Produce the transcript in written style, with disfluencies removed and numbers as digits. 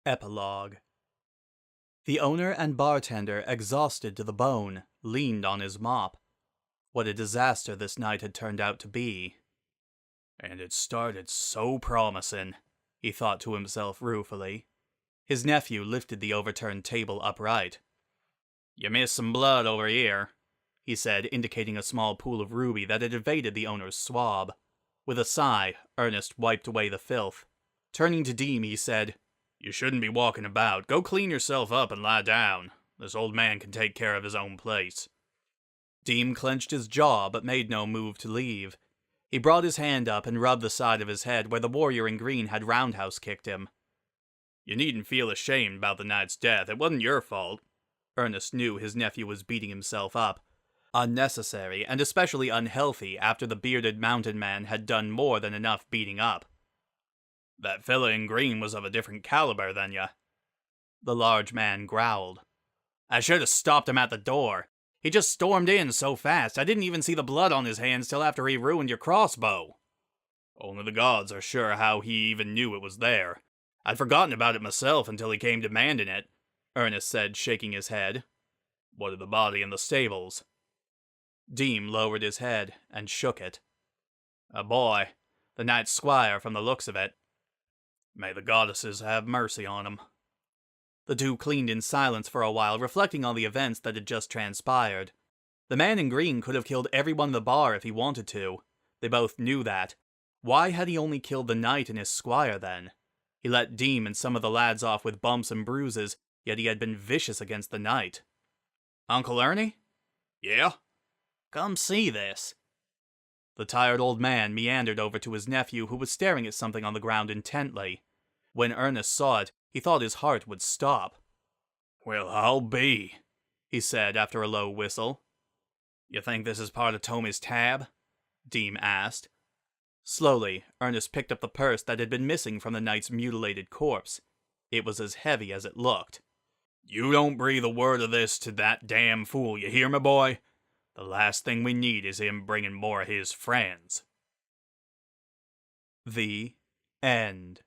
Epilogue. The owner and bartender, exhausted to the bone, leaned on his mop. What a disaster this night had turned out to be. And it started so promising, he thought to himself ruefully. His nephew lifted the overturned table upright. "You missed some blood over here," he said, indicating a small pool of ruby that had evaded the owner's swab. With a sigh, Ernest wiped away the filth. Turning to Deem, he said, "You shouldn't be walking about. Go clean yourself up and lie down. This old man can take care of his own place." Deem clenched his jaw but made no move to leave. He brought his hand up and rubbed the side of his head where the warrior in green had roundhouse kicked him. "You needn't feel ashamed about the knight's death. It wasn't your fault." Ernest knew his nephew was beating himself up. Unnecessary and especially unhealthy after the bearded mountain man had done more than enough beating up. "That fella in green was of a different caliber than ya." The large man growled. "I should have stopped him at the door. He just stormed in so fast I didn't even see the blood on his hands till after he ruined your crossbow." "Only the gods are sure how he even knew it was there. I'd forgotten about it myself until he came demanding it," Ernest said, shaking his head. "What of the body in the stables?" Deem lowered his head and shook it. "A boy, the knight's squire from the looks of it. May the goddesses have mercy on him." The two cleaned in silence for a while, reflecting on the events that had just transpired. The man in green could have killed everyone in the bar if he wanted to. They both knew that. Why had he only killed the knight and his squire then? He let Deem and some of the lads off with bumps and bruises, yet he had been vicious against the knight. "Uncle Ernie?" "Yeah?" "Come see this." The tired old man meandered over to his nephew, who was staring at something on the ground intently. When Ernest saw it, he thought his heart would stop. "Well, I'll be," he said after a low whistle. "You think this is part of Tommy's tab?" Deem asked. Slowly, Ernest picked up the purse that had been missing from the knight's mutilated corpse. It was as heavy as it looked. "You don't breathe a word of this to that damn fool, you hear me, boy? The last thing we need is him bringing more of his friends." The end.